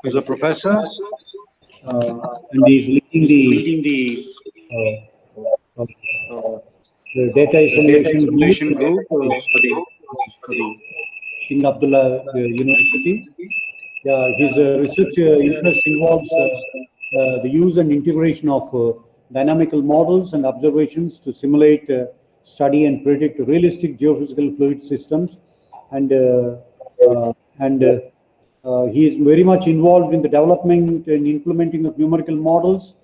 He's a professor, and he's leading the data assimilation group for the King Abdullah University. His research interest involves the use and integration of dynamical models and observations to simulate, study, and predict realistic geophysical fluid systems, and he is very much involved in the development and implementing of numerical models,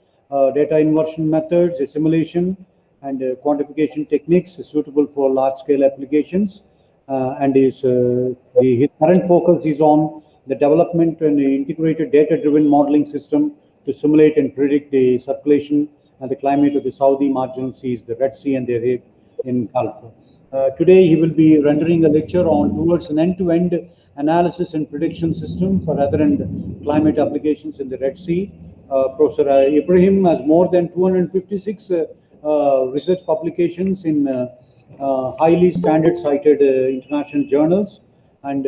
data inversion methods, assimilation, and quantification techniques suitable for large-scale applications. And his current focus is on the development and integrated data-driven modeling system to simulate and predict the circulation and the climate of the Saudi marginal seas, the Red Sea and the Arabian Gulf. Today, he will be rendering a lecture on towards an end-to-end analysis and prediction system for weather and climate applications in the Red Sea. Professor Ibrahim has more than 256 research publications in highly standard-cited international journals, and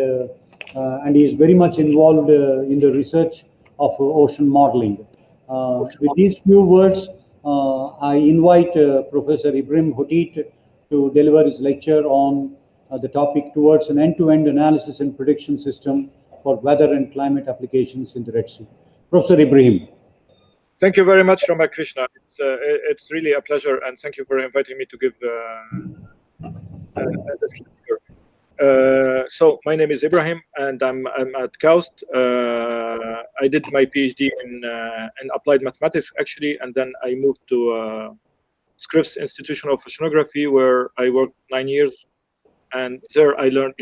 he is very much involved in the research of ocean modeling. With these few words, I invite Professor Ibrahim Hotiet to deliver his lecture on the topic towards an end-to-end analysis and prediction system for weather and climate applications in the Red Sea. Professor Ibrahim. Thank you very much, Ramakrishna. It's really a pleasure, and thank you for inviting me to give this lecture. So my name is Ibrahim, and I'm at KAUST. I did my PhD in applied mathematics, actually, and then I moved to Scripps Institution of Oceanography, where I worked 9 years, and there I learned,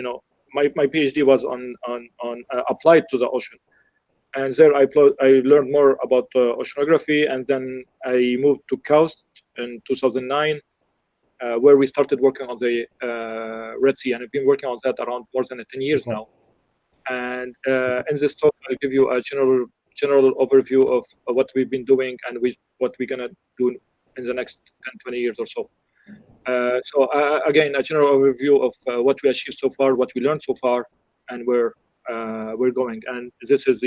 my PhD was on applied to the ocean, and there I learned more about oceanography, and then I moved to KAUST in 2009, where we started working on the Red Sea, and I've been working on that around more than 10 years now. And in this talk, I'll give you a general overview of what we've been doing and what we're gonna do in the next 10, 20 years or so. Again, a general overview of what we achieved so far, what we learned so far, and where we're going. And this is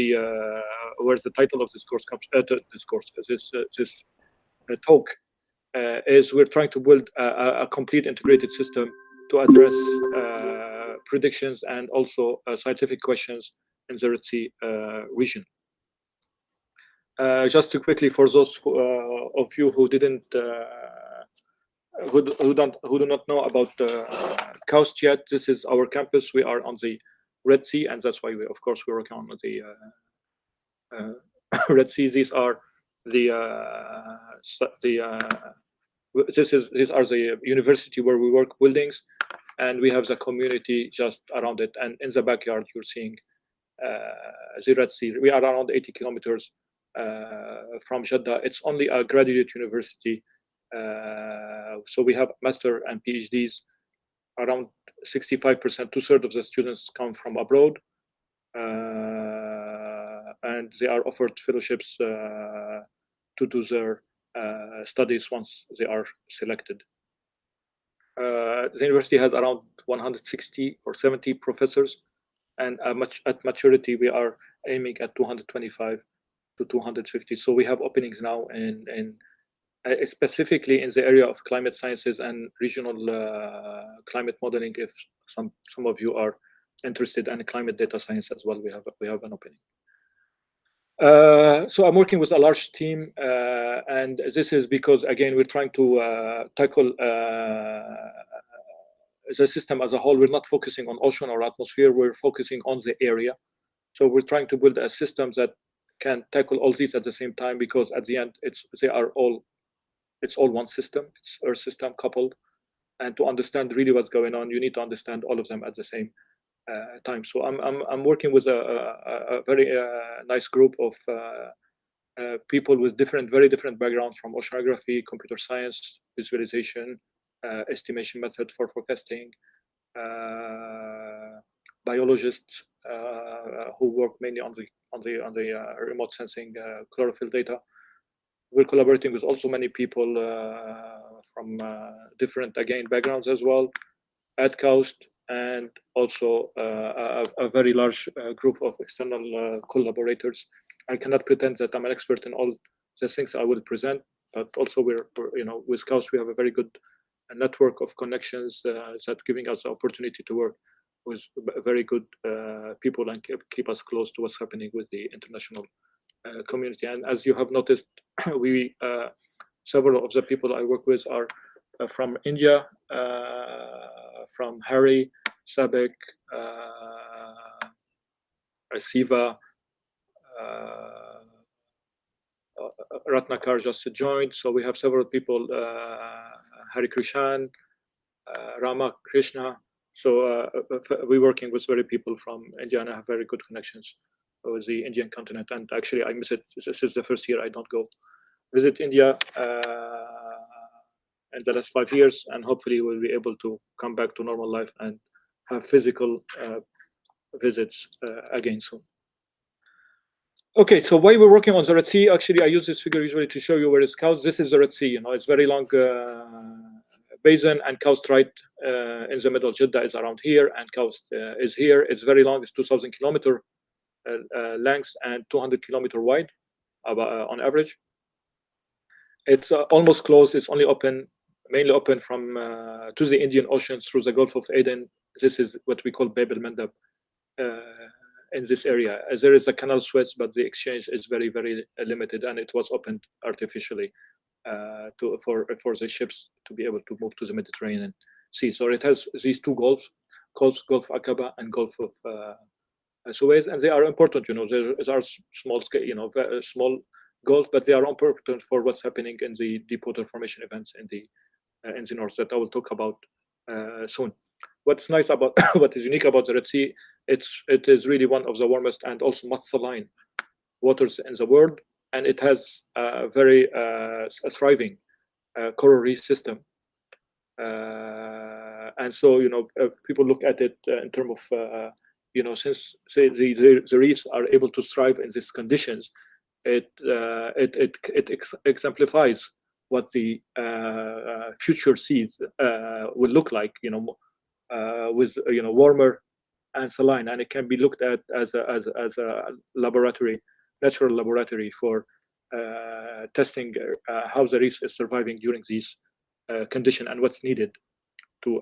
where's the title of this course comes. This talk is we're trying to build a complete integrated system to address predictions and also scientific questions in the Red Sea region. Just to quickly, for those of you who didn't, who do not know about KAUST yet, this is our campus. We are on the Red Sea, and that's why of course we're working on the Red Sea. These are these are the university where we work buildings, and we have the community just around it. And in the backyard, you're seeing the Red Sea. We are around 80 kilometers from Jeddah. It's only a graduate university, so we have master and PhDs. Around 65%, 2/3 of the students come from abroad, and they are offered fellowships to do their studies once they are selected. The university has around 160 or 70 professors, and at maturity we are aiming at 225 to 250. So we have openings now in specifically in the area of climate sciences and regional climate modeling. If some of you are interested in climate data science as well, we have an opening. So I'm working with a large team, and this is because, again, we're trying to tackle the system as a whole. We're not focusing on ocean or atmosphere, we're focusing on the area. So we're trying to build a system that can tackle all these at the same time, because at the end, it's all one system. It's Earth system coupled, and to understand really what's going on, you need to understand all of them at the same time. So I'm working with a very nice group of people with very different backgrounds, from oceanography, computer science, visualization, estimation method for forecasting, biologists who work mainly on the remote sensing chlorophyll data. We're collaborating with also many people from different, again, backgrounds as well at KAUST, and also a very large group of external collaborators. I cannot pretend that I'm an expert in all the things I will present, but also we're with KAUST we have a very good network of connections that giving us the opportunity to work with very good people and keep us close to what's happening with the international community. And as you have noticed, we several of the people I work with are from India, from Harry, Sabek, Siva, Ratnakar just joined. So we have several people, Hari Krishan, Rama Krishna. So we're working with very people from India, and I have very good connections with the Indian continent. And actually, I miss it. This is the first year I don't go visit India in the last 5 years, and hopefully we'll be able to come back to normal life and have physical visits again soon. Okay, so why we're working on the Red Sea? Actually, I use this figure usually to show you where it's KAUST. This is the Red Sea. It's very long basin, and KAUST right in the middle. Jeddah is around here, and KAUST is here. It's very long. It's 2,000 kilometer length and 200 kilometer wide, on average. It's almost closed. It's only open, mainly open from to the Indian Ocean through the Gulf of Aden. This is what we call Bab el-Mandab in this area. As there is a canal Suez, but the exchange is very, very limited, and it was opened artificially for the ships to be able to move to the Mediterranean Sea. So it has these two gulfs, Gulf Aqaba and Gulf of Suez, and they are important. There are small scale, small gulf, but they are important for what's happening in the deepwater formation events in the north that I will talk about soon. What's nice about what is unique about the Red Sea, it is really one of the warmest and also most saline waters in the world, and it has a very thriving coral reef system. And so people look at it in terms of since say the reefs are able to thrive in these conditions, it exemplifies what the future seas will look like, with warmer and saline, and it can be looked at as a laboratory, natural laboratory for testing how the reef is surviving during these conditions and what's needed to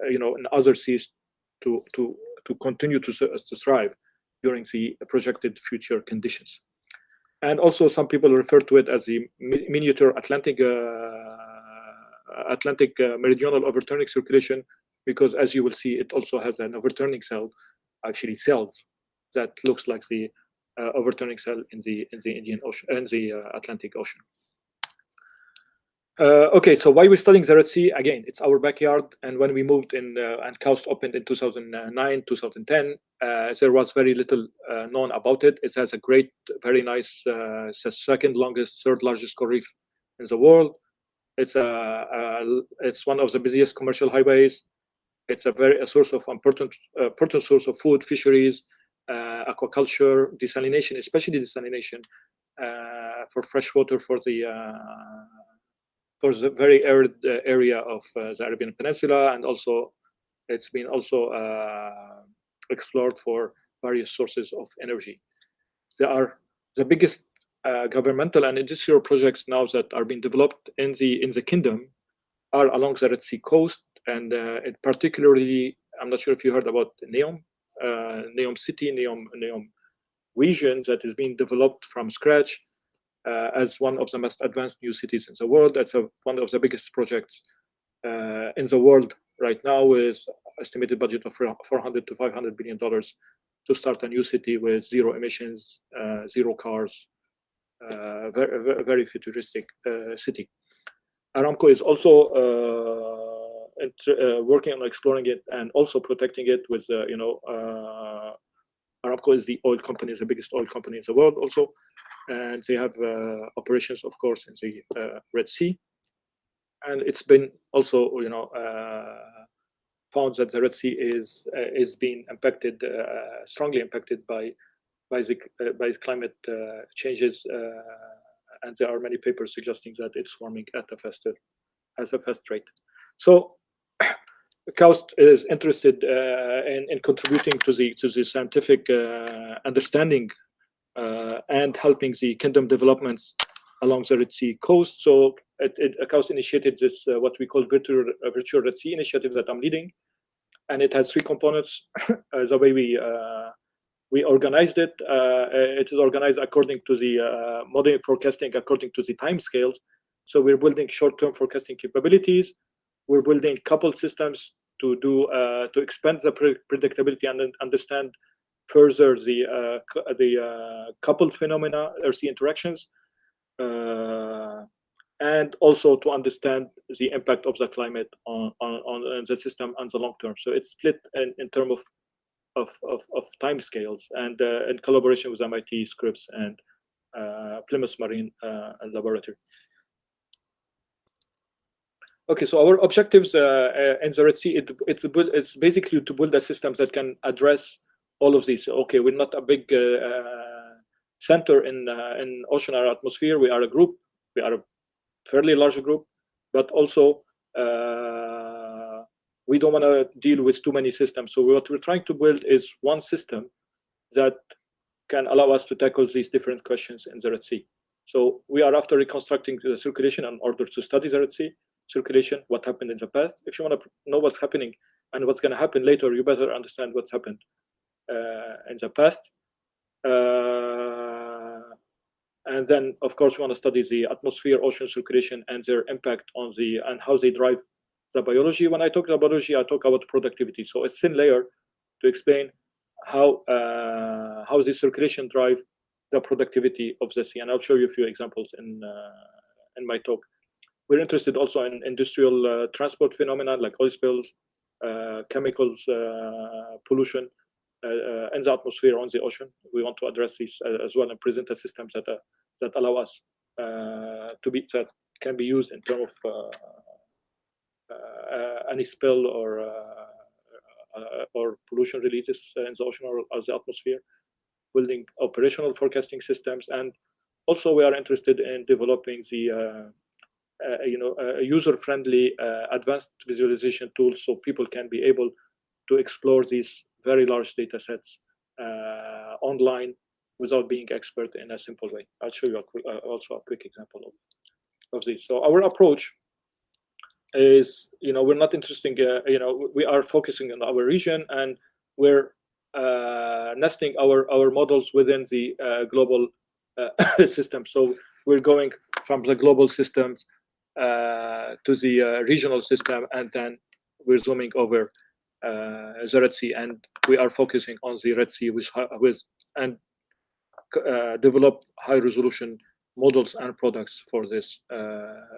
in other seas to continue to thrive during the projected future conditions. And also some people refer to it as the miniature Atlantic meridional overturning circulation, because as you will see, it also has an overturning cell, actually cells that looks like the overturning cell in the Indian Ocean and the Atlantic Ocean. Okay, so why we're studying the Red Sea? Again, it's our backyard, and when we moved in and KAUST opened in 2009, 2010, there was very little known about it. It has a great, very nice, second longest, third largest coral reef in the world. It's one of the busiest commercial highways. It's a source of important source of food, fisheries, aquaculture, desalination, especially desalination for fresh water for the very arid area of the Arabian Peninsula, and also it's been also explored for various sources of energy. There are the biggest governmental and industrial projects now that are being developed in the kingdom are along the Red Sea coast, and it particularly, I'm not sure if you heard about Neom City, Neom region that is being developed from scratch as one of the most advanced new cities in the world. That's one of the biggest projects in the world right now, with estimated budget of $400 to $500 billion to start a new city with zero emissions, zero cars, very, very futuristic city. Aramco is also working on exploring it and also protecting it with, Aramco is the oil company, the biggest oil company in the world also. And they have operations, of course, in the Red Sea. And it's been also, found that the Red Sea is being impacted, strongly impacted by climate changes, and there are many papers suggesting that it's warming at a fast rate. So KAUST is interested in contributing to the scientific understanding and helping the kingdom developments along the Red Sea coast. So KAUST initiated this what we call virtual Red Sea initiative that I'm leading, and it has three components. The way we organized it, it is organized according to the modeling forecasting according to the time scales. So we're building short-term forecasting capabilities. We're building coupled systems to do to expand the predictability and understand further the coupled phenomena, RC interactions, and also to understand the impact of the climate on the system on the long term. So it's split in terms of time scales, and in collaboration with MIT, Scripps, and Plymouth Marine Laboratory. Okay, so our objectives in the Red Sea, it's basically to build a system that can address all of these. Okay, we're not a big center in ocean or atmosphere. We are a group. We are a fairly large group, but also we don't want to deal with too many systems. So what we're trying to build is one system that can allow us to tackle these different questions in the Red Sea. So we are after reconstructing the circulation in order to study the Red Sea circulation, what happened in the past. If you want to know what's happening and what's going to happen later, you better understand what's happened in the past. And then, of course, we want to study the atmosphere, ocean circulation, and their impact on and how they drive the biology. When I talk about biology, I talk about productivity. So it's thin layer to explain how the circulation drive the productivity of the sea. And I'll show you a few examples in my talk. We're interested also in industrial transport phenomena like oil spills, chemicals, pollution in the atmosphere, on the ocean. We want to address these as well and present a system that allow us that can be used in terms of any spill or pollution releases in the ocean or the atmosphere, building operational forecasting systems. And also we are interested in developing the user-friendly advanced visualization tools so people can be able to explore these very large data sets online without being expert in a simple way. I'll show you also a quick example of this. So our approach is, we're not interested, we are focusing on our region, and we're nesting our models within the global system. So we're going from the global system to the regional system, and then we're zooming over the Red Sea, and we are focusing on the Red Sea and develop high-resolution models and products for this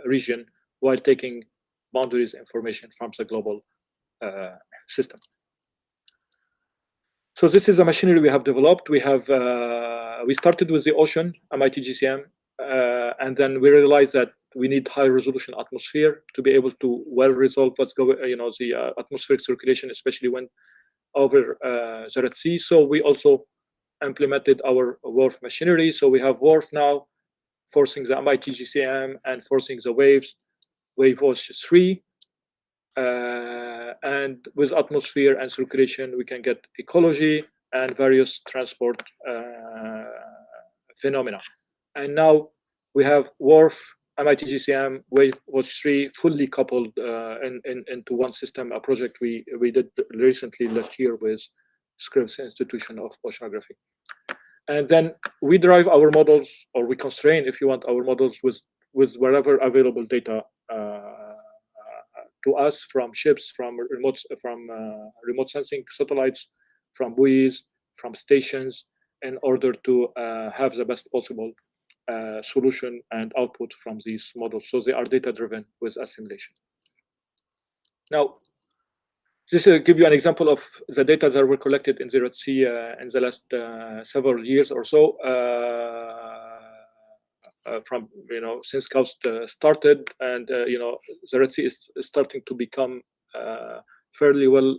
region while taking boundaries information from the global system. So this is a machinery we have developed. We started with the ocean, MIT GCM, and then we realized that we need high-resolution atmosphere to be able to well resolve what's going, the atmospheric circulation, especially when over the Red Sea. So we also implemented our WRF machinery. So we have WRF now forcing the MIT GCM and forcing the waves, WaveWatch 3. And with atmosphere and circulation, we can get ecology and various transport phenomena. And now we have WRF, MIT GCM, WaveWatch 3 fully coupled into one system, a project we did recently last year with Scripps Institution of Oceanography. And then we drive our models, or we constrain, if you want, our models with wherever available data to us from ships, from remote sensing satellites, from buoys, from stations, in order to have the best possible solution and output from these models. So they are data-driven with assimilation. Now, this will give you an example of the data that were collected in the Red Sea in the last several years or so. From since KAUST started, and the Red Sea is starting to become fairly well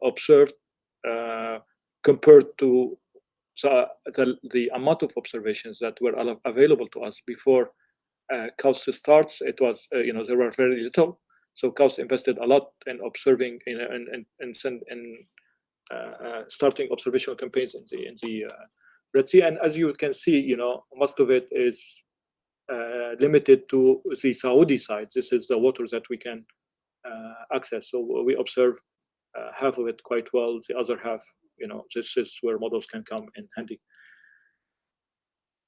observed compared to the amount of observations that were available to us before KAUST starts. It was there were very little. So KAUST invested a lot in observing and starting observational campaigns in the Red Sea. And as you can see, most of it is limited to the Saudi side. This is the water that we can access. So we observe half of it quite well. The other half, this is where models can come in handy.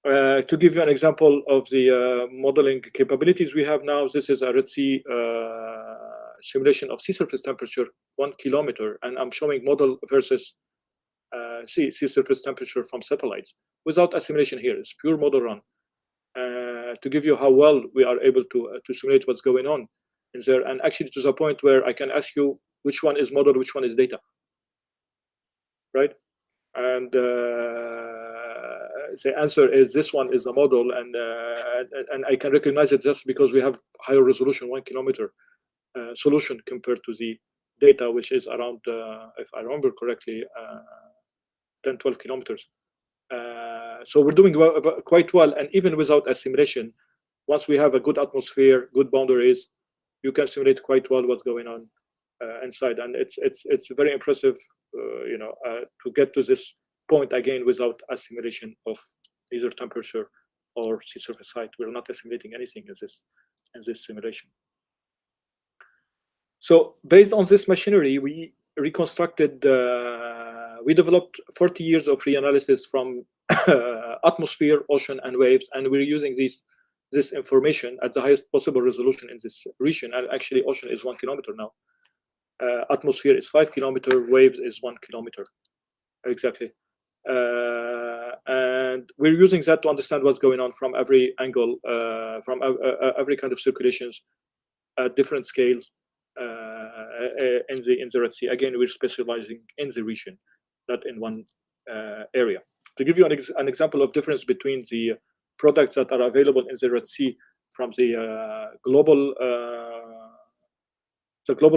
To give you an example of the modeling capabilities we have now, this is a Red Sea simulation of sea surface temperature, 1 kilometer, and I'm showing model versus sea surface temperature from satellites without a simulation here. It's pure model run to give you how well we are able to simulate what's going on in there, and actually to the point where I can ask you which one is model, which one is data, right? And the answer is this one is a model, and I can recognize it just because we have higher resolution 1 kilometer solution compared to the data, which is around, if I remember correctly, 10, 12 kilometers. So we're doing quite well, and even without a simulation, once we have a good atmosphere, good boundaries, you can simulate quite well what's going on inside, and it's very impressive, to get to this point again without a simulation of either temperature or sea surface height. We're not assimilating anything in this simulation. So based on this machinery, we reconstructed, we developed 40 years of reanalysis from atmosphere, ocean, and waves, and we're using this information at the highest possible resolution in this region. And actually, ocean is 1 kilometer now. Atmosphere is 5 kilometer, waves is 1 kilometer, exactly. And we're using that to understand what's going on from every angle, from every kind of circulations at different scales in the Red Sea. Again, we're specializing in the region, not in one area. To give you an example of difference between the products that are available in the Red Sea from the global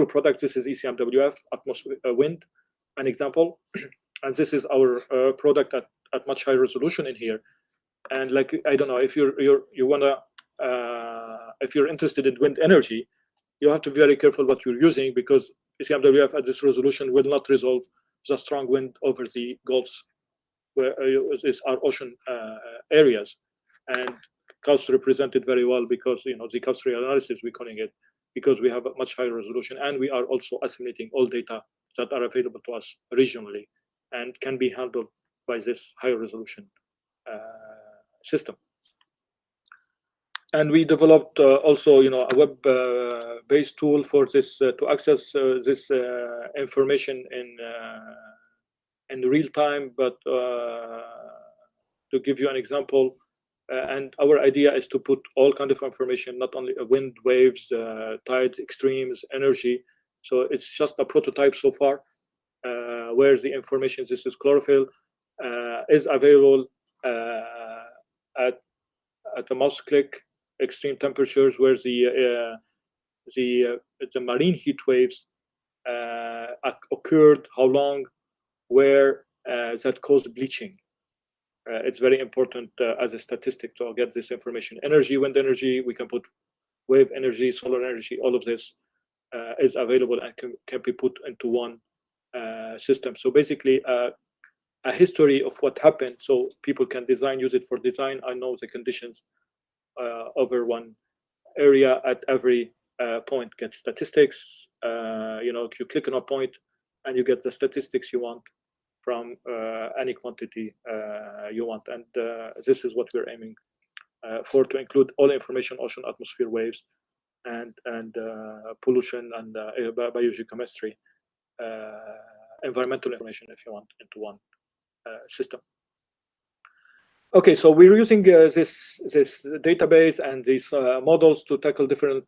product, this is ECMWF, atmosphere wind, an example, and this is our product at much higher resolution in here. And like, I don't know, if if you're interested in wind energy, you have to be very careful what you're using, because ECMWF at this resolution will not resolve the strong wind over the Gulfs, where are ocean areas. And KAUST represented very well because, the KAUST reanalysis, we're calling it, because we have a much higher resolution, and we are also assimilating all data that are available to us regionally and can be handled by this higher resolution system. And we developed also, a web-based tool for this to access this information in real time. But to give you an example, and our idea is to put all kind of information, not only wind, waves, tides, extremes, energy. So it's just a prototype so far, where the information, this is chlorophyll, is available at a mouse click. Extreme temperatures, where the marine heat waves occurred, how long, where that caused bleaching. It's very important as a statistic to get this information. Energy, wind energy, we can put wave energy, solar energy, all of this is available and can be put into one system. So basically, a history of what happened, so people can use it for design. I know the conditions over one area at every point, get statistics. If you click on a point and you get the statistics you want from any quantity you want. And this is what we're aiming for, to include all information, ocean, atmosphere, waves, and pollution, and biogeochemistry, environmental information, if you want, into one system. Okay, so we're using this database and these models to tackle different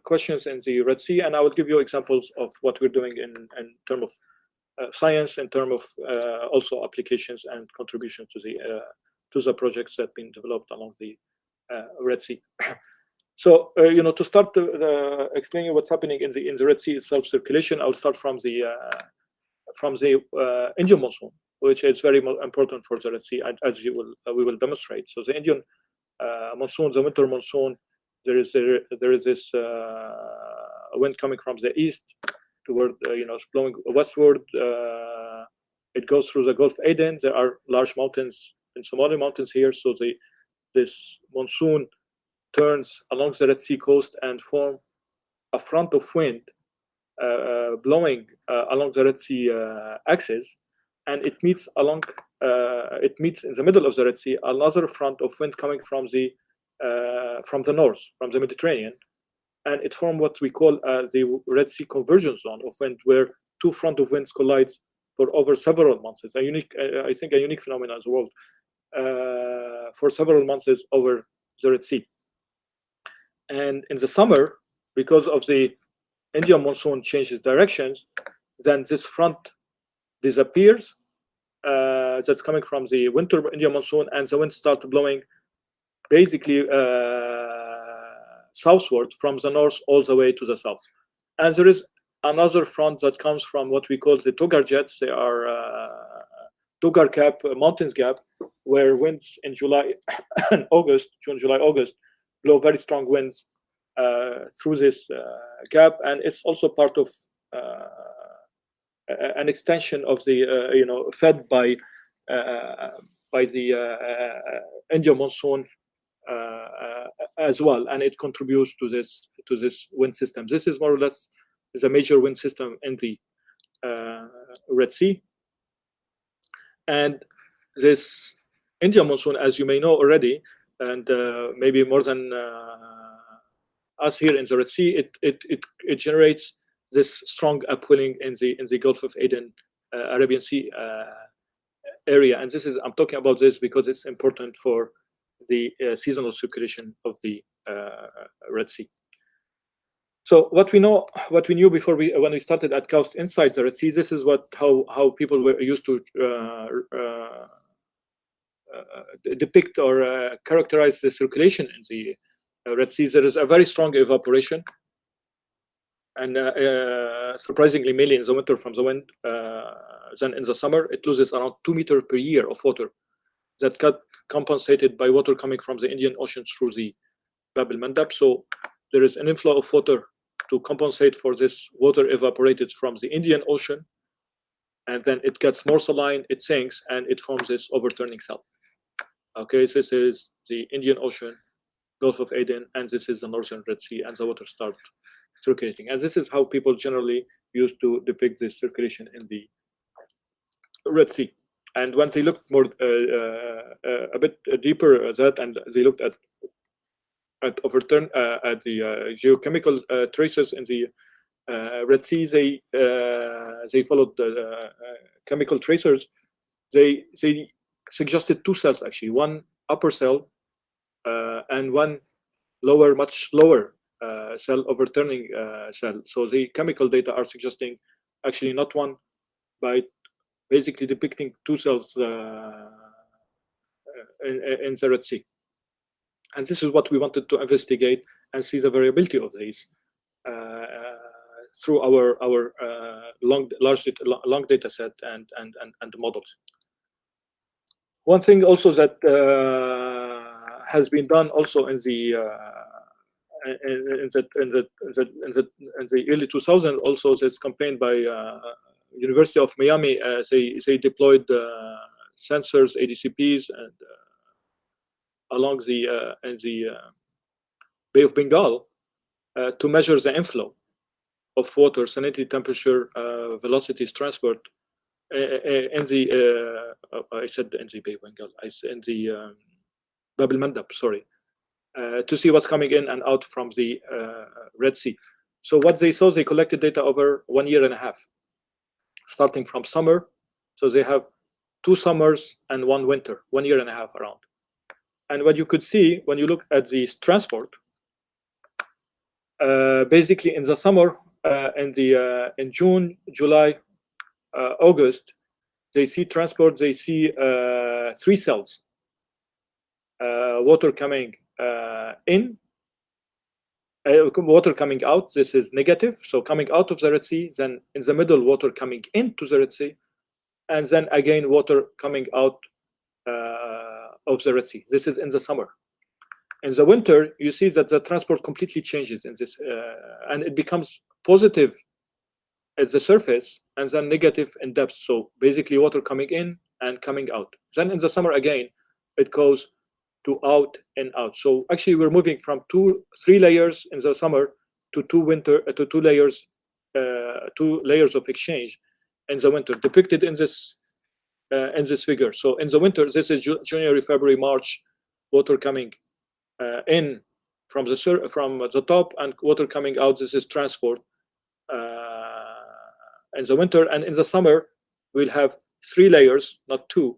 questions in the Red Sea, and I will give you examples of what we're doing in terms of science, in terms of also applications and contribution to the projects that have been developed along the Red Sea. So to start explaining what's happening in the Red Sea itself, circulation, I'll start from the Indian monsoon, which is very important for the Red Sea, as we will demonstrate. So the Indian monsoon, the winter monsoon, there is this wind coming from the east toward, it's blowing westward. It goes through the Gulf of Aden. There are large mountains in Somali mountains here, so this monsoon turns along the Red Sea coast and form a front of wind blowing along the Red Sea axis, and it meets in the middle of the Red Sea another front of wind coming from the north, from the Mediterranean, and it formed what we call the Red Sea convergence zone of wind, where two front of winds collide for over several months. It's a unique, I think, a unique phenomenon in the world for several months over the Red Sea. And in the summer, because of the Indian monsoon changes directions, then this front disappears. That's coming from the winter Indian monsoon, and the winds start blowing basically southward from the north all the way to the south. And there is another front that comes from what we call the Togar jets. They are Togar Gap, mountains gap, where winds in July and August, June, July, August, blow very strong winds through this gap, and it's also part of an extension of the fed by the Indian monsoon as well, and it contributes to this wind system. This is more or less a major wind system in the Red Sea, and this Indian monsoon, as you may know already, and maybe more than us here in the Red Sea, it generates this strong upwelling in the Gulf of Aden, Arabian Sea area, and I'm talking about this because it's important for the seasonal circulation of the Red Sea. So what we knew before when we started at KAUST inside the Red Sea, this is how people were used to depict or characterize the circulation in the Red Sea. There is a very strong evaporation, and surprisingly, mainly in the winter from the wind. Then in the summer, it loses around 2 meters per year of water that got compensated by water coming from the Indian Ocean through the Bab el-Mandab. So there is an inflow of water to compensate for this water evaporated from the Indian Ocean, and then it gets more saline, it sinks, and it forms this overturning cell. Okay, so this is the Indian Ocean, Gulf of Aden, and this is the northern Red Sea, and the water starts circulating. And this is how people generally used to depict this circulation in the Red Sea. And once they looked more a bit deeper at that, and they looked at the geochemical traces in the Red Sea, they followed the chemical tracers. They suggested two cells actually, one upper cell and one lower, much lower cell, overturning cell. So the chemical data are suggesting actually not one, by basically depicting two cells in the Red Sea. And this is what we wanted to investigate and see the variability of these through our long data set and models. One thing also that has been done also in the early 2000s, also this campaign by University of Miami. They deployed sensors, ADCPs, and along the Bay of Bengal to measure the inflow of water, salinity, temperature, velocities, transport in the I said in the Bay of Bengal, in the Bab el-Mandab, sorry, to see what's coming in and out from the Red Sea. So what they saw, they collected data over 1.5 years, starting from summer. So they have 2 summers and 1 winter, 1.5 years around. And what you could see when you look at this transport, basically in the summer, in June, July, August, they see transport. They see 3 cells. Water coming in, water coming out. This is negative. So coming out of the Red Sea. Then in the middle, water coming into the Red Sea, and then again water coming out of the Red Sea. This is in the summer. In the winter, you see that the transport completely changes in this, and it becomes positive at the surface and then negative in depth. So basically water coming in and coming out. Then in the summer again, it goes to out and out. So actually we're moving from 3 layers in the summer to 2 layers, 2 layers of exchange in the winter, depicted in this figure. So in the winter, this is January, February, March, water coming in from the top and water coming out. This is transport in the winter, and in the summer we'll have 3 layers, not 2,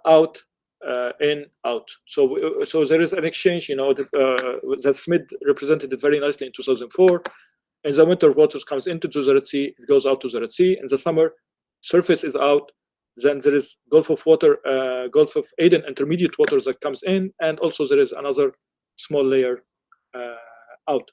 out, in, out. So there is an exchange. That Smith represented it very nicely in 2004. In the winter, water comes into the Red Sea, it goes out to the Red Sea. In the summer, surface is out. Then there is Gulf of Aden intermediate water that comes in, and also there is another small layer out.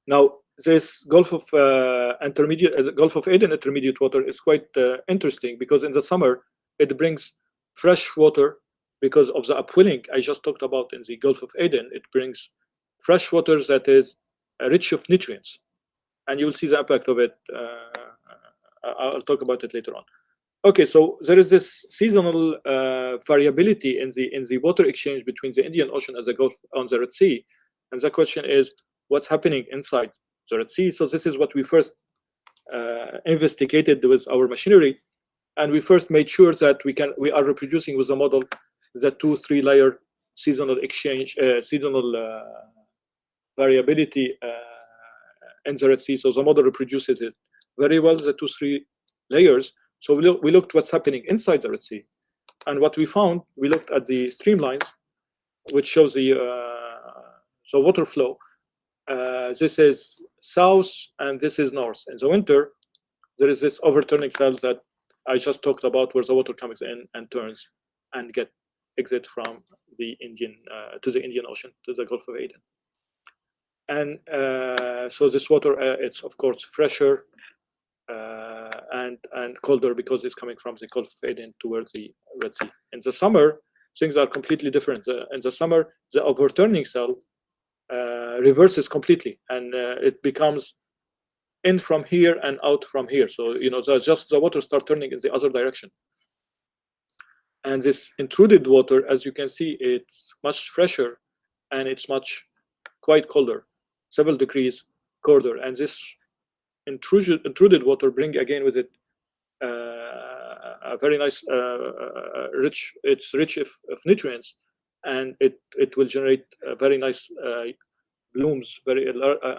Now, this Gulf of Aden intermediate water is quite interesting, because in the summer it brings fresh water because of the upwelling I just talked about in the Gulf of Aden. It brings fresh water that is rich of nutrients, and you will see the impact of it. I'll talk about it later on. Okay, so there is this seasonal variability in the water exchange between the Indian Ocean and the Gulf on the Red Sea, and the question is, what's happening inside the Red Sea? So this is what we first investigated with our machinery, and we first made sure that we are reproducing with the model the 2-3 layer seasonal exchange, seasonal variability in the Red Sea. So the model reproduces it very well, the 2-3 layers. So we looked what's happening inside the Red Sea, and what we found, we looked at the streamlines, which shows the water flow. This is south and this is north. In the winter, there is this overturning cell that I just talked about, where the water comes in and turns and exit from the Indian to the Indian Ocean, to the Gulf of Aden. And so this water, it's of course fresher and colder, because it's coming from the Gulf of Aden towards the Red Sea. In the summer, things are completely different. In the summer, the overturning cell reverses completely, and it becomes in from here and out from here. So the water starts turning in the other direction. And this intruded water, as you can see, it's much fresher and it's quite colder, several degrees colder. And this intruded water bring again with it a very nice rich. It's rich of nutrients, and it will generate very nice blooms, very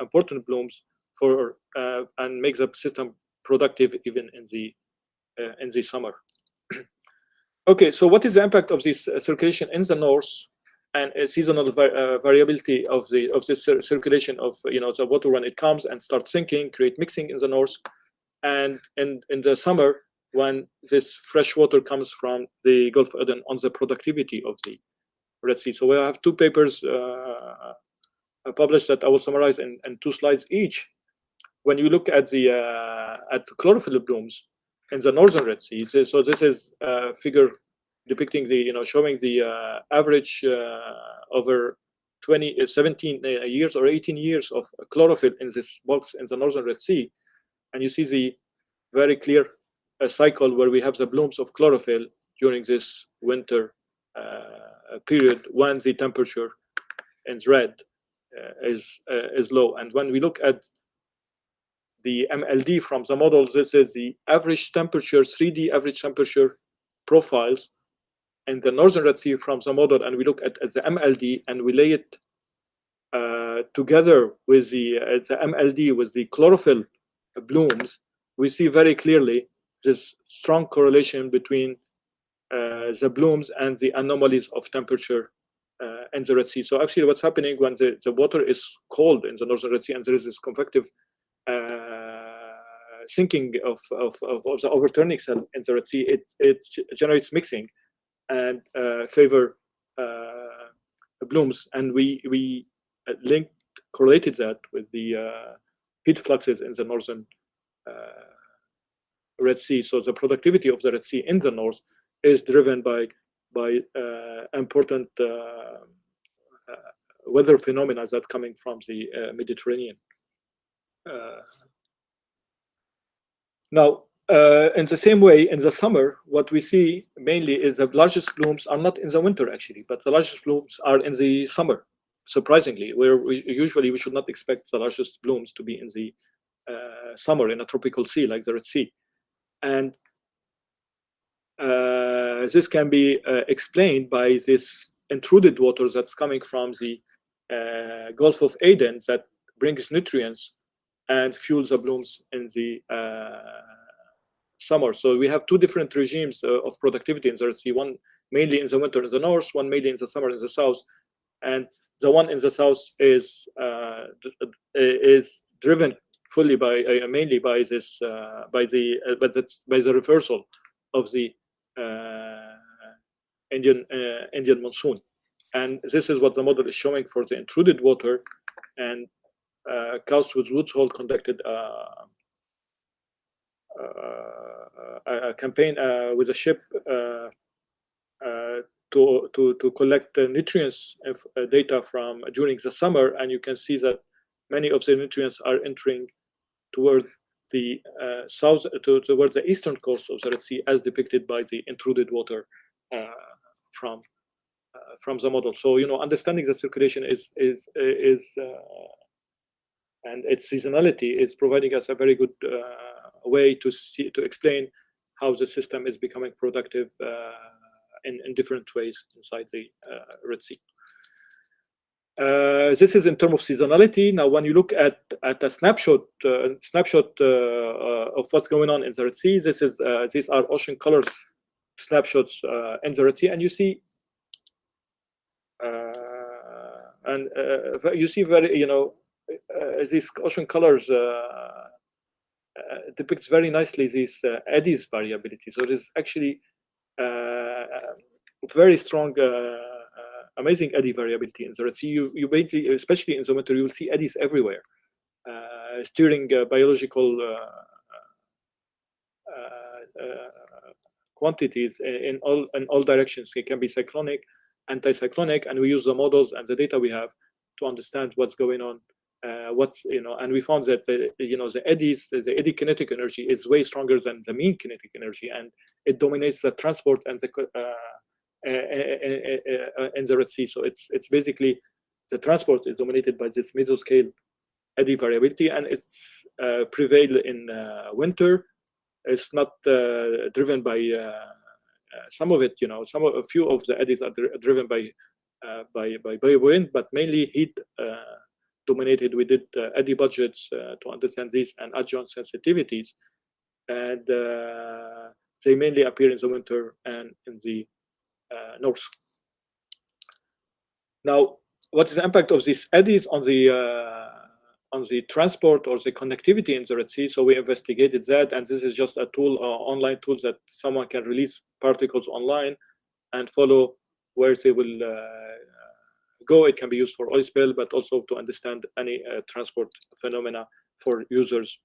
important blooms for and make the system productive even in the summer. Okay, so what is the impact of this circulation in the north, and seasonal variability of this circulation of the water when it comes and starts sinking, create mixing in the north, and in the summer when this fresh water comes from the Gulf of Aden on the productivity of the Red Sea. So we have 2 papers published that I will summarize in 2 slides each. When you look at the chlorophyll blooms in the northern Red Sea, so this is a figure depicting showing the average over 17 years or 18 years of chlorophyll in this box in the northern Red Sea, and you see the very clear cycle where we have the blooms of chlorophyll during this winter period when the temperature in red is low. And when we look at the MLD from the model, this is the average temperature, 3D average temperature profiles in the northern Red Sea from the model, and we look at the MLD and we lay it together with the MLD with the chlorophyll blooms. We see very clearly this strong correlation between the blooms and the anomalies of temperature in the Red Sea. So actually what's happening when the water is cold in the northern Red Sea and there is this convective sinking of the overturning cell in the Red Sea, it generates mixing and favor blooms. And we correlated that with the heat fluxes in the northern Red Sea. So the productivity of the Red Sea in the north is driven by important weather phenomena that coming from the Mediterranean. Now, in the same way, in the summer, what we see mainly is the largest blooms are not in the winter actually, but the largest blooms are in the summer. Surprisingly, where usually we should not expect the largest blooms to be in the summer in a tropical sea like the Red Sea, and this can be explained by this intruded water that's coming from the Gulf of Aden that brings nutrients and fuels the blooms in the summer. So we have two different regimes of productivity in the Red Sea, one mainly in the winter in the north, one mainly in the summer in the south. And the one in the south is driven fully by mainly by this by the reversal of the Indian monsoon, and this is what the model is showing for the intruded water. And Kaust with Woodshold conducted a campaign with a ship to collect the nutrients data from during the summer, and you can see that many of the nutrients are entering toward the toward the eastern coast of the Red Sea, as depicted by the intruded water from the model. So understanding the circulation is and its seasonality is providing us a very good way to explain how the system is becoming productive in different ways inside the Red Sea. This is in terms of seasonality. Now, when you look at a snapshot of what's going on in the Red Sea, these are ocean colors snapshots in the Red Sea, and you see very these ocean colors depicts very nicely this Eddy's variability. So there's actually very strong, amazing eddy variability in the Red Sea. You basically, especially in the winter, you will see eddies everywhere, steering biological quantities in all directions. It can be cyclonic, anticyclonic, and we use the models and the data we have to understand what's going on. And we found that the eddy kinetic energy is way stronger than the mean kinetic energy, and it dominates the transport and the in the Red Sea. So it's basically the transport is dominated by this mesoscale eddy variability, and it's prevail in winter. It's not driven by some of it. A few of the eddies are driven by wind, but mainly heat dominated. We did eddy budgets to understand these and adjoint sensitivities, and they mainly appear in the winter and in the north. Now, what is the impact of these eddies on the transport or the connectivity in the Red Sea? So we investigated that, and this is just a tool, online tools that someone can release particles online and follow where they will go. It can be used for oil spill, but also to understand any transport phenomena for users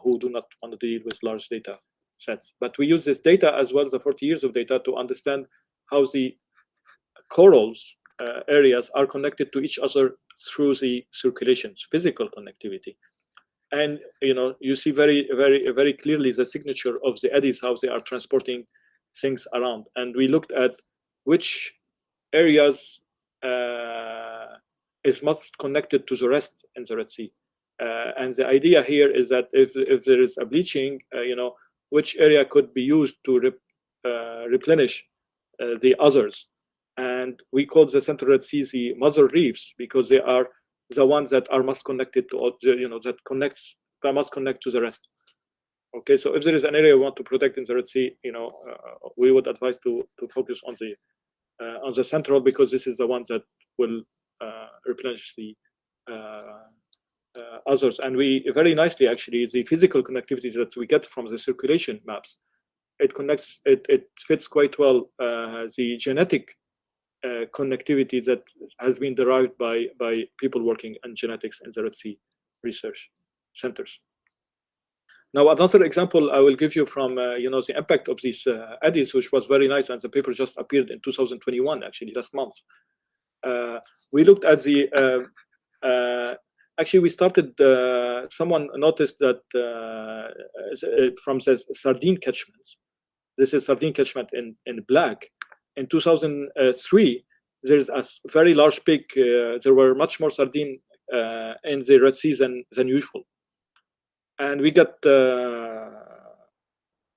who do not want to deal with large data sets. But we use this data as well as the 40 years of data to understand how the corals areas are connected to each other through the circulations, physical connectivity. And you see very, very, very clearly the signature of the eddies, how they are transporting things around. And we looked at which areas is most connected to the rest in the Red Sea. And the idea here is that if there is a bleaching, which area could be used to replenish the others. And we call the Central Red Sea the mother reefs, because they are the ones that are most connected to, that must connect to the rest. Okay, so if there is an area we want to protect in the Red Sea, we would advise to focus on the central, because this is the one that will replenish the others. And we very nicely, actually, the physical connectivity that we get from the circulation maps, it fits quite well the genetic connectivity that has been derived by people working in genetics in the Red Sea research centers. Now, another example I will give you from the impact of these eddies, which was very nice, and the paper just appeared in 2021, actually last month. we looked at the actually we started. Someone noticed that from the sardine catchments. This is sardine catchment in black. In 2003, there's a very large peak. There were much more sardine in the Red Sea than usual, and we got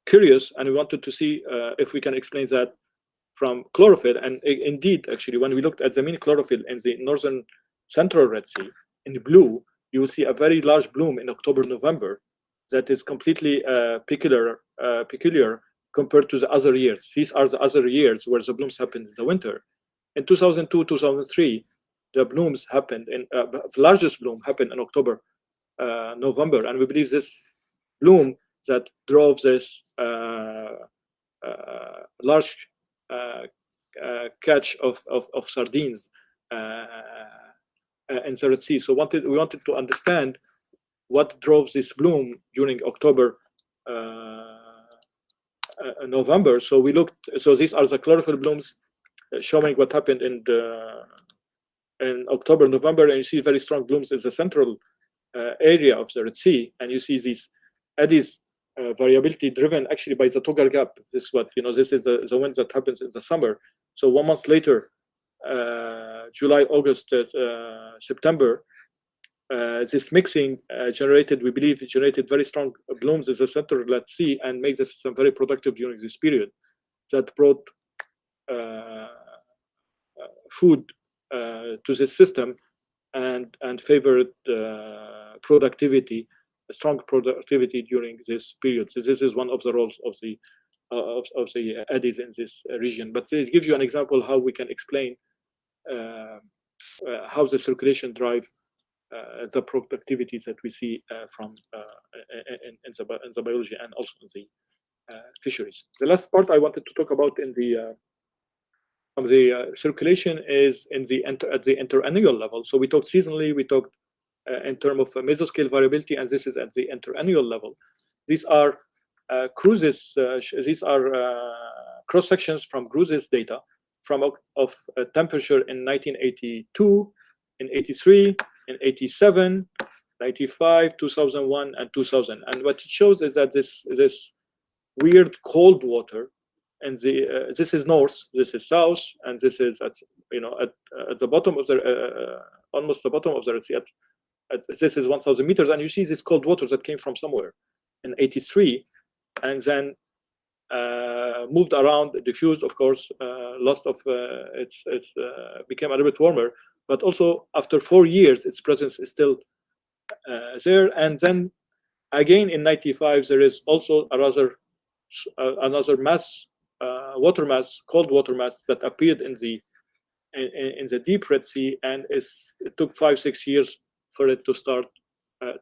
curious, and we wanted to see if we can explain that from chlorophyll. And indeed, actually, when we looked at the mean chlorophyll in the northern central Red Sea in blue, you will see a very large bloom in October, November that is completely peculiar compared to the other years. These are the other years where the blooms happened in the winter. In 2002, 2003, the blooms happened the largest bloom happened in October, November, and we believe this bloom that drove this large catch of sardines in the Red Sea. So we wanted to understand what drove this bloom during October, November. So we looked. So these are the chlorophyll blooms showing what happened in October, November, and you see very strong blooms in the central area of the Red Sea, and you see these eddies. Variability driven actually by the Togger Gap. This is what this is the wind that happens in the summer. So 1 month later, July, August, September, this mixing we believe generated very strong blooms in the central Red Sea and makes the system very productive during this period. That brought food to the system and favored productivity. Strong productivity during this period. So this is one of the roles of the eddies in this region. But this gives you an example how we can explain how the circulation drive the productivities that we see from in the biology and also in the fisheries. The last part I wanted to talk about in the circulation is at the interannual level. So we talked seasonally, we talked in terms of mesoscale variability, and this is at the interannual level. These are cruises. These are cross sections from cruises data of temperature in 1982, in 83, in 87, 95, 2001, and 2000. And what it shows is that this weird cold water, and this is north, this is south, and this is at the bottom of the almost the bottom of the Red Sea. This is 1,000 meters, and you see this cold water that came from somewhere in 83, and then moved around, diffused, of course, lost of its became a little bit warmer, but also after 4 years, its presence is still there. And then again in 95, there is also another mass, water mass, cold water mass that appeared in the deep Red Sea, and it took 5-6 years for it to start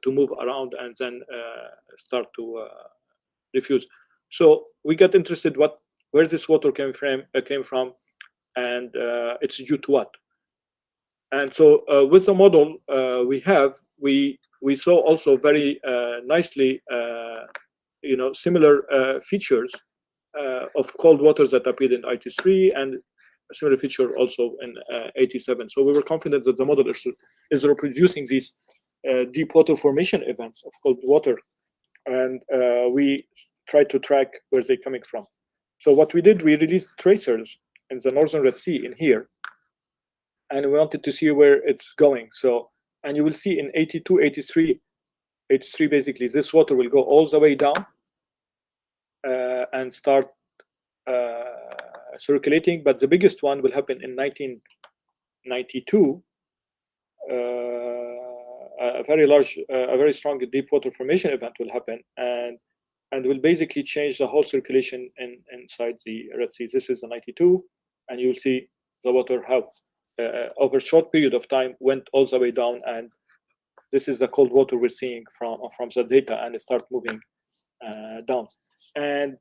to move around and then start to diffuse. So we got interested where this water came from, and it's due to what. And so with the model we saw also very nicely similar features of cold waters that appeared in 83 and a similar feature also in 87. So we were confident that the model is reproducing these deep water formation events of cold water, and we tried to track where they're coming from. So what we did, we released tracers in the northern Red Sea in here, and we wanted to see where it's going. So, and you will see in 82, 83 basically this water will go all the way down and start circulating, but the biggest one will happen in 1992. A very large, a very strong deep water formation event will happen, and will basically change the whole circulation inside the Red Sea. This is the 92, and you will see the water how over a short period of time went all the way down, and this is the cold water we're seeing from the data, and it start moving down. And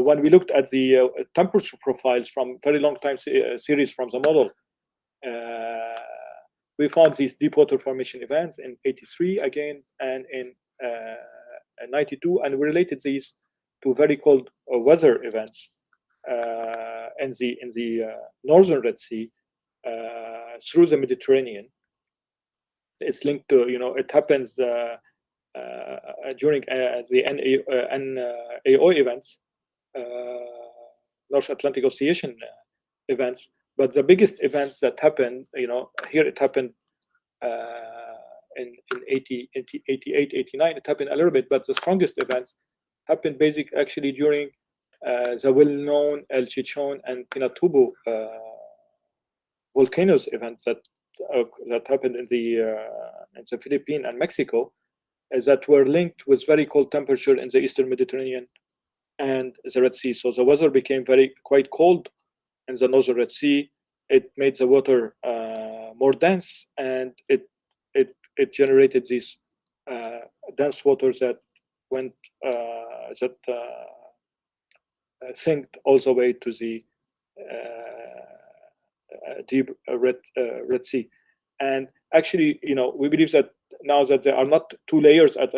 when we looked at the temperature profiles from very long time series from the model, we found these deep water formation events in 83 again and in 92, and we related these to very cold weather events in the northern Red Sea through the Mediterranean. It's linked to, it happens during the NAO events, North Atlantic Oscillation events. But the biggest events that happened, here it happened in 88, 89, it happened a little bit, but the strongest events happened actually during the well-known El Chichon and Pinatubo volcanoes events that happened in the Philippines and Mexico, that were linked with very cold temperature in the Eastern Mediterranean and the Red Sea. So the weather became quite cold in the Northern Red Sea. It made the water more dense, and it generated these dense waters that went sinked all the way to the deep Red Sea. And actually, we believe that now that there are not two layers at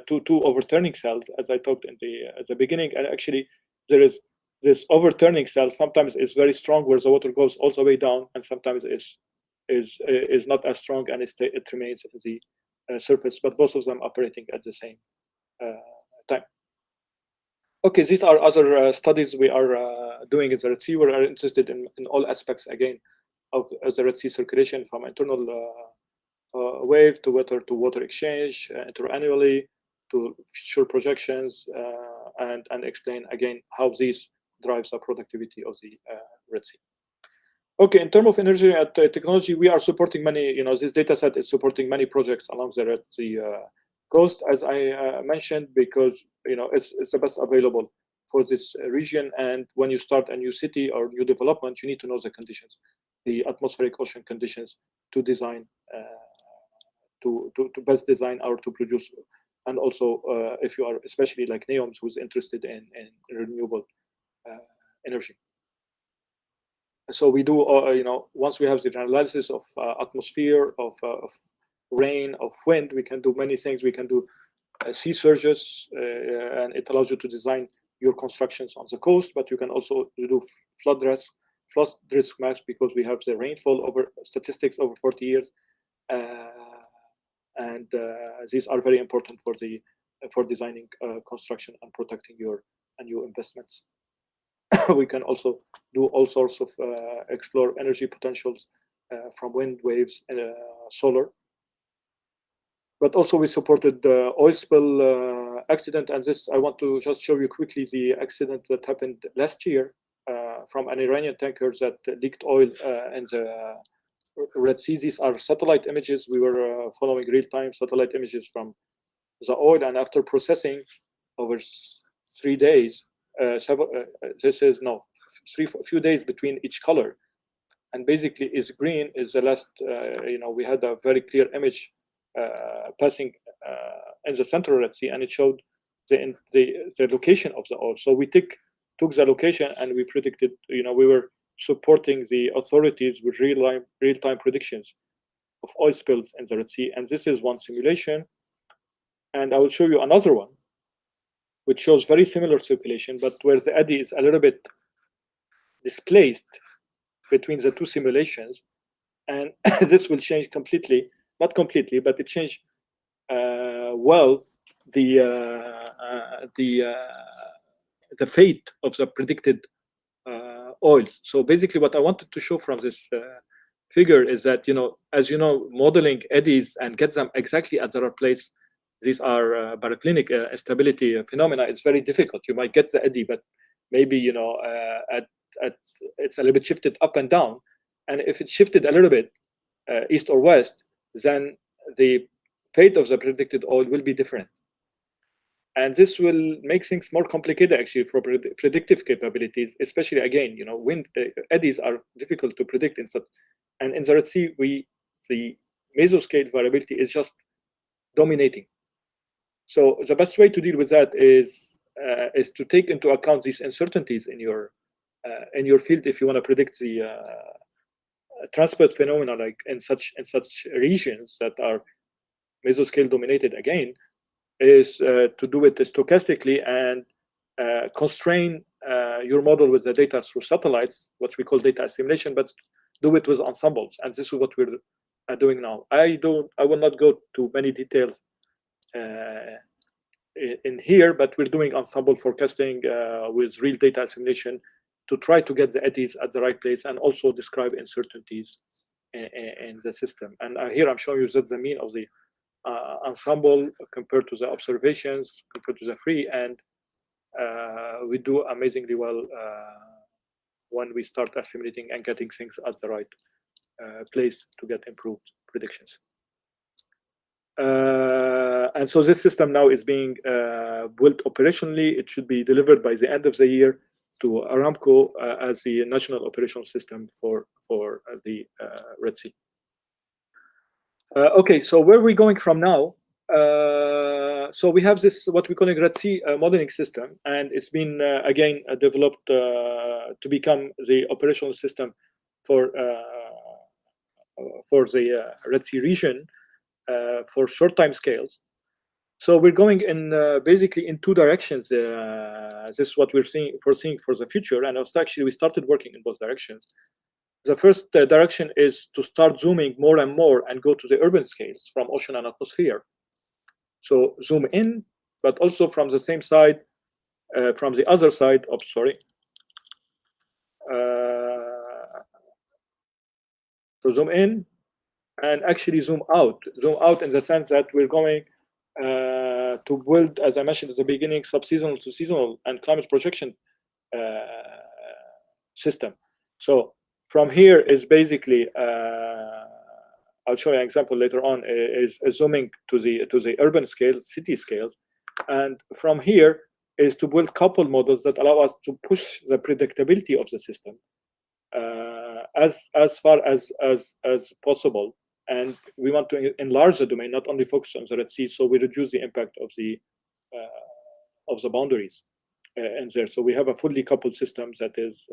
two overturning cells, as I talked at the beginning, and actually there is this overturning cell sometimes is very strong, where the water goes all the way down, and sometimes is not as strong, and it remains at the surface. But both of them operating at the same time. Okay, these are other studies we are doing in the Red Sea. We are interested in all aspects again of the Red Sea circulation, from internal wave to water exchange interannually, to future projections, and explain again how this drives the productivity of the Red Sea. Okay, in terms of energy and technology, we are supporting many, this data set is supporting many projects along the Red Sea coast, as I mentioned, because it's the best available for this region. And when you start a new city or new development, you need to know the conditions, the atmospheric ocean conditions, to design, to best design or to produce. And also, if you are especially like NEOMS, who's interested in renewable energy. So we do, once we have the analysis of atmosphere, of rain, of wind, we can do many things. We can do sea surges, and it allows you to design your constructions on the coast, but you can also do flood risk maps, because we have the rainfall over statistics over 40 years. And these are very important for designing construction and protecting your investments. We can also do all sorts of explore energy potentials from wind, waves, and solar. But also we supported the oil spill accident, and this I want to just show you quickly the accident that happened last year from an Iranian tanker that leaked oil in the Red Sea. These are satellite images. We were following real-time satellite images from the oil, and after processing over 3 days, few days between each color, and basically is green is the last. We had a very clear image passing in the central Red Sea, and it showed the location of the oil. So we took the location, and we predicted. We were supporting the authorities with real-time predictions of oil spills in the Red Sea. And this is one simulation, and I will show you another one, which shows very similar circulation, but where the eddy is a little bit displaced between the two simulations, and this will change completely, not completely, but it changed well the fate of the predicted oil. So basically, what I wanted to show from this figure is that as modeling eddies and get them exactly at the right place. These are baroclinic instability phenomena. It's very difficult. You might get the eddy, but maybe it's a little bit shifted up and down. And if it's shifted a little bit east or west, then the fate of the predicted oil will be different. And this will make things more complicated actually for predictive capabilities, especially again, wind eddies are difficult to predict in such. And in the Red Sea, the mesoscale variability is just dominating. So the best way to deal with that is to take into account these uncertainties in your field if you want to predict the transport phenomena, like in such regions that are mesoscale dominated. Again, is to do it stochastically and constrain your model with the data through satellites, what we call data assimilation, but do it with ensembles, and this is what we're doing now. I will not go to many details in here, but we're doing ensemble forecasting with real data assimilation to try to get the eddies at the right place and also describe uncertainties in the system. And here I'm showing you that the mean of the ensemble compared to the observations, compared to the free, and we do amazingly well when we start assimilating and getting things at the right place to get improved predictions. And so this system now is being built operationally. It should be delivered by the end of the year to Aramco as the national operational system for the Red Sea. Okay, so where are we going from now? So we have this, what we call a Red Sea modeling system, and it's been again developed to become the operational system for the Red Sea region for short time scales. So we're going in basically in two directions. This is what we're foreseeing for the future, and actually we started working in both directions. The first direction is to start zooming more and more and go to the urban scales from ocean and atmosphere. So zoom in, but also from the same side, from the other side of, sorry. So zoom in and actually zoom out in the sense that we're going to build, as I mentioned at the beginning, subseasonal to seasonal and climate projection system. So from here is basically, I'll show you an example later on, is zooming to the urban scale, city scales. And from here is to build couple models that allow us to push the predictability of the system as far as possible. And we want to enlarge the domain, not only focus on the Red Sea, so we reduce the impact of the boundaries in there. So we have a fully coupled system that is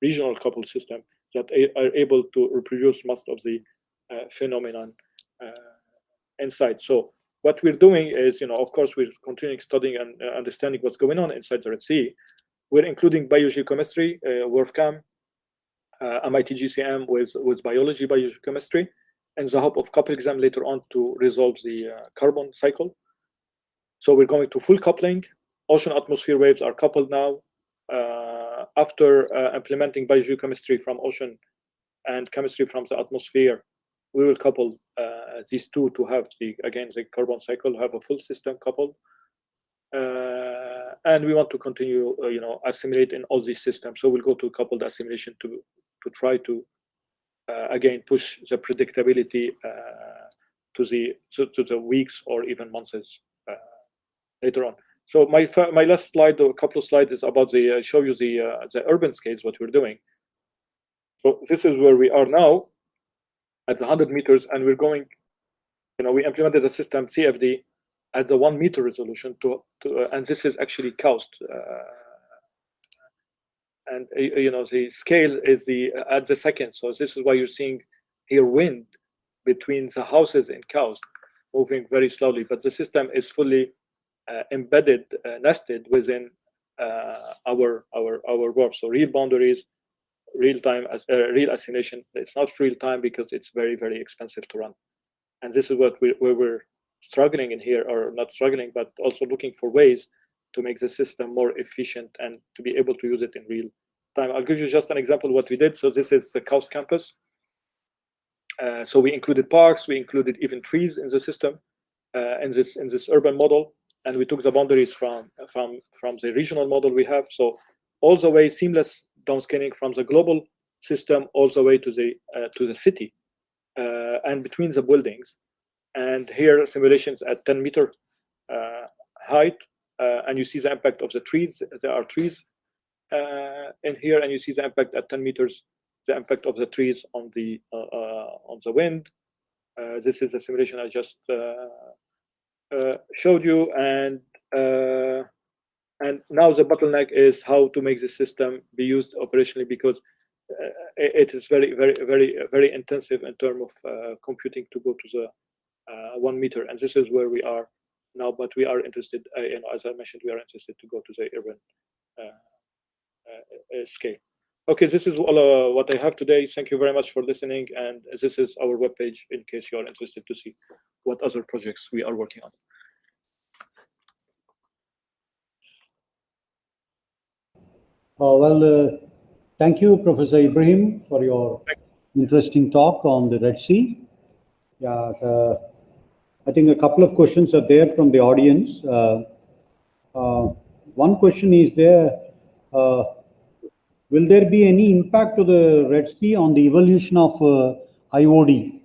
regional coupled system that are able to reproduce most of the phenomenon inside. So what we're doing is, of course, we're continuing studying and understanding what's going on inside the Red Sea. We're including biogeochemistry, WRF-CAM, MIT GCM with biology, biogeochemistry, and the hope of couple exam later on to resolve the carbon cycle. So we're going to full coupling. Ocean atmosphere waves are coupled now. After implementing biogeochemistry from ocean and chemistry from the atmosphere, we will couple these two to have the carbon cycle, have a full system coupled. And we want to continue, assimilate in all these systems. So we'll go to coupled assimilation to try to again push the predictability to the weeks or even months later on. So my last slide, or a couple of slides, is about show you the urban scales, what we're doing. So this is where we are now at the 100 meters, and we're going, we implemented the system CFD at the 1 meter resolution and this is actually KAUST. And the scale is at the second. So this is why you're seeing here wind between the houses in KAUST moving very slowly, but the system is fully embedded, nested within our work. So real boundaries, real time, real assimilation. It's not real time because it's very, very expensive to run. And this is what where we're struggling in here, or not struggling, but also looking for ways to make the system more efficient and to be able to use it in real time. I'll give you just an example of what we did. So this is the KAUST campus. So we included parks, we included even trees in the system, in this urban model, and we took the boundaries from the regional model we have. So all the way seamless downscaling from the global system all the way to the city and between the buildings. And here simulations at 10 meter height, and you see the impact of the trees. There are trees in here, and you see the impact at 10 meters, the impact of the trees on the wind. This is the simulation I just showed you, and now the bottleneck is how to make the system be used operationally, because it is very, very, very, very intensive in terms of computing to go to the 1 meter, and this is where we are now. But we are interested, as I mentioned, we are interested to go to the urban scale. Okay, this is all what I have today. Thank you very much for listening, and this is our webpage in case you are interested to see what other projects we are working on. Thank you, Professor Ibrahim, for your interesting talk on the Red Sea. Yeah, I think a couple of questions are there from the audience. One question is there, will there be any impact to the Red Sea on the evolution of IOD,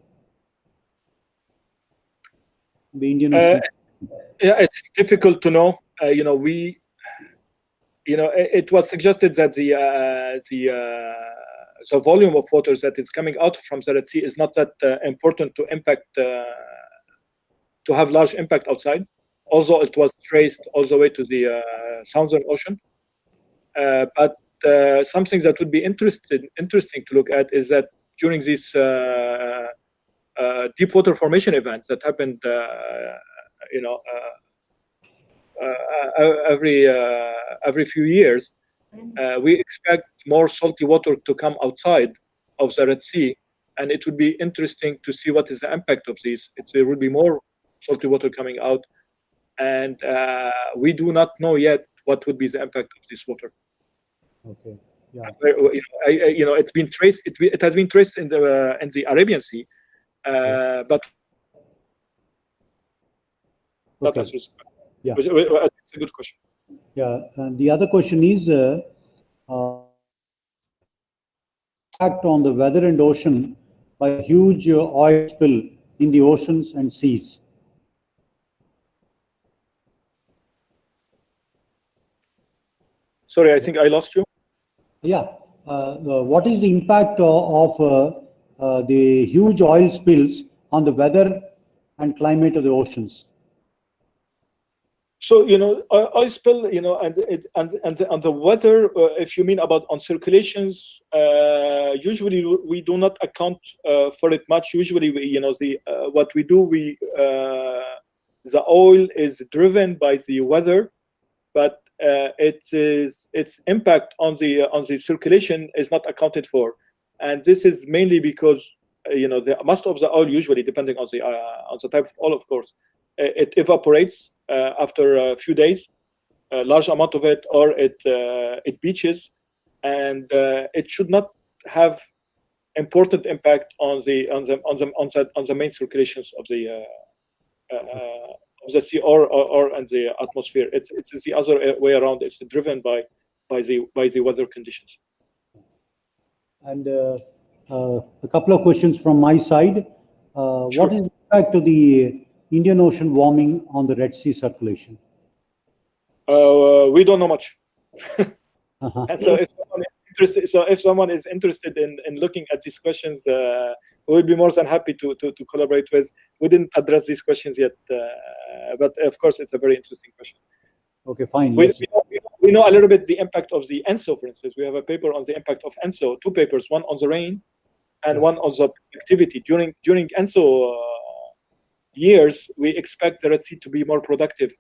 the Indian Ocean? Yeah, it's difficult to know. It was suggested that the volume of water that is coming out from the Red Sea is not that important to impact, to have large impact outside. Although it was traced all the way to the Southern Ocean, but something that would be interesting to look at is that during these deep water formation events that happened, every few years, we expect more salty water to come outside of the Red Sea, and it would be interesting to see what is the impact of these. There will be more salty water coming out, and we do not know yet what would be the impact of this water. Okay. Yeah. It's been traced. It has been traced in the Arabian Sea, but that answers. Yeah, it's a good question. Yeah, and the other question is impact on the weather and ocean by a huge oil spill in the oceans and seas. Sorry, I think I lost you. Yeah, what is the impact of the huge oil spills on the weather and climate of the oceans? So oil spill, and the weather. If you mean about on circulations, usually we do not account for it much. Usually, what we do, the oil is driven by the weather, but its impact on the circulation is not accounted for, and this is mainly because most of the oil, usually depending on the type of oil, of course, it evaporates after a few days, a large amount of it, or it beaches, and it should not have important impact on the main circulations of the sea or in the atmosphere. It's the other way around. It's driven by the weather conditions. And a couple of questions from my side. Sure. What is the impact of the Indian Ocean warming on the Red Sea circulation? We don't know much. And so if someone is interested in looking at these questions, we will be more than happy to collaborate with. We didn't address these questions yet, but of course it's a very interesting question. Okay, fine. We know a little bit the impact of the ENSO, for instance. We have a paper on the impact of ENSO, two papers, one on the rain and one on the activity. During ENSO years, we expect the Red Sea to be more productive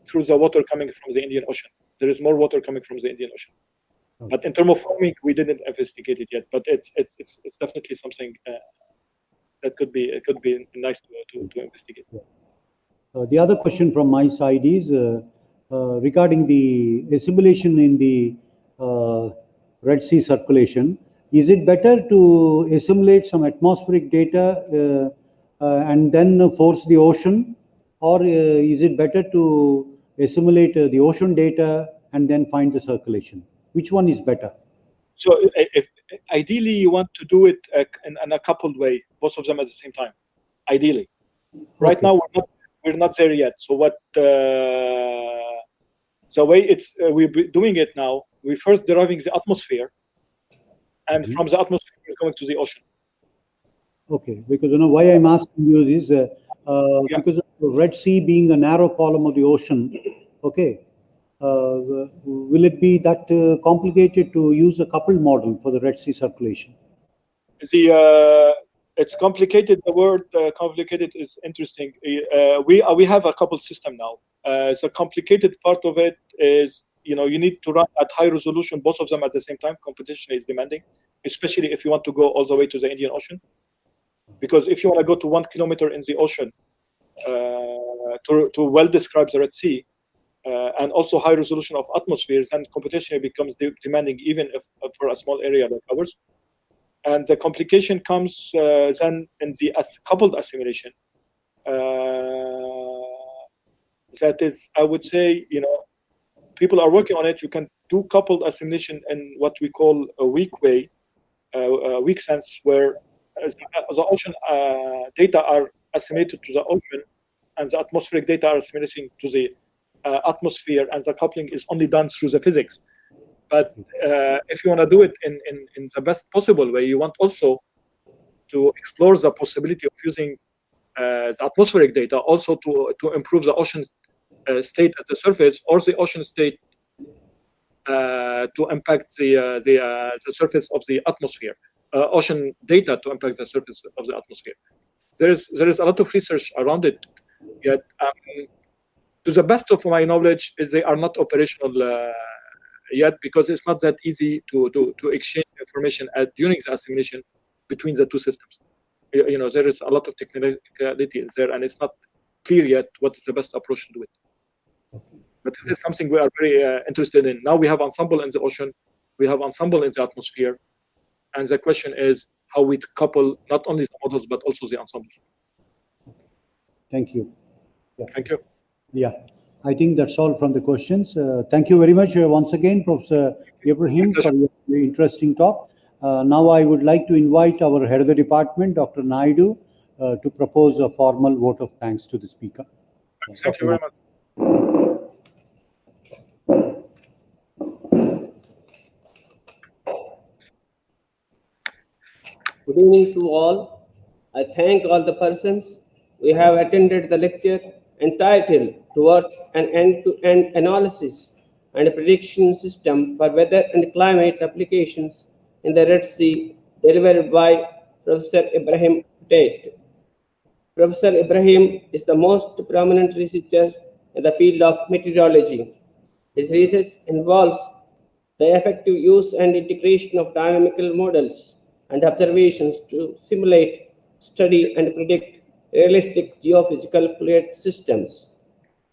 through the water coming from the Indian Ocean. There is more water coming from the Indian Ocean. Okay. But in terms of forming, we didn't investigate it yet. But it's definitely something that could be nice to investigate. The other question from my side is regarding the assimilation in the Red Sea circulation. Is it better to assimilate some atmospheric data and then force the ocean, or is it better to assimilate the ocean data and then find the circulation? Which one is better? So ideally you want to do it in a coupled way, both of them at the same time, ideally. Right now we're not there yet. So the way we're doing it now, we're first deriving the atmosphere, and from the atmosphere we're going to the ocean. Okay, because why I'm asking you is because of the Red Sea being a narrow column of the ocean. Okay, will it be that complicated to use a coupled model for the Red Sea circulation? It's complicated. The word complicated is interesting. We have a coupled system now. The complicated part of it is you need to run at high resolution, both of them at the same time. Competition is demanding, especially if you want to go all the way to the Indian Ocean. Because if you want to go to 1 kilometer in the ocean to well describe the Red Sea, and also high resolution of atmospheres, and competition becomes demanding even if for a small area like ours. And the complication comes then in the coupled assimilation. That is, I would say, people are working on it. You can do coupled assimilation in what we call a weak way, weak sense, where the ocean data are assimilated to the ocean, and the atmospheric data are assimilating to the atmosphere, and the coupling is only done through the physics. But if you want to do it in the best possible way, you want also to explore the possibility of using the atmospheric data also to improve the ocean state at the surface, or the ocean state to impact the surface of the atmosphere, ocean data to impact the surface of the atmosphere. There is a lot of research around it, yet to the best of my knowledge, they are not operational yet, because it's not that easy to exchange information during the assimilation between the two systems. There is a lot of technicality there, and it's not clear yet what is the best approach to do it. But this is something we are very interested in. Now we have ensemble in the ocean, we have ensemble in the atmosphere, and the question is how we couple not only the models but also the ensembles. Thank you. Yeah. Thank you. Yeah, I think that's all from the questions. Thank you very much once again, Professor Ibrahim, for your very interesting talk. Now I would like to invite our head of the department, Dr. Naidu, to propose a formal vote of thanks to the speaker. Thank you very much. Good evening to all. I thank all the persons who have attended the lecture entitled Towards an End-to-End Analysis and Prediction System for Weather and Climate Applications in the Red Sea, delivered by Professor Ibrahim Hotiet. Professor Ibrahim is the most prominent researcher in the field of meteorology. His research involves the effective use and integration of dynamical models and observations to simulate, study, and predict realistic geophysical fluid systems.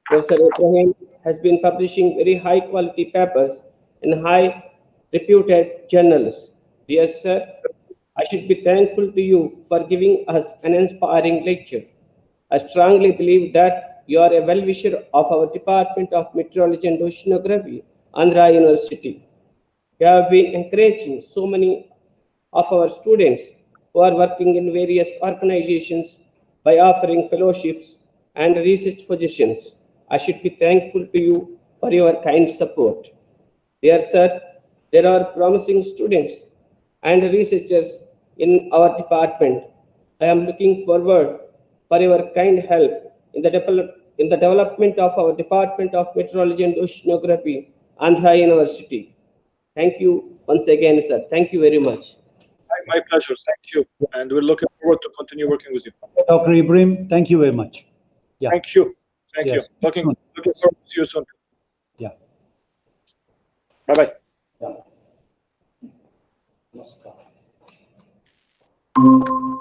Professor Ibrahim has been publishing very high-quality papers in high-reputed journals. Dear sir, I should be thankful to you for giving us an inspiring lecture. I strongly believe that you are a well-wisher of our Department of Meteorology and Oceanography, Andhra University. You have been encouraging so many of our students who are working in various organizations by offering fellowships and research positions. I should be thankful to you for your kind support. Dear sir, there are promising students and researchers in our department. I am looking forward for your kind help in the development of our Department of Meteorology and Oceanography, Andhra University. Thank you once again, sir. Thank you very much. My pleasure. Thank you. And we're looking forward to continue working with you. Dr. Ibrahim, thank you very much. Yeah. Thank you. Thank Yes. you. Looking forward to see you soon. Yeah. Bye-bye. Yeah.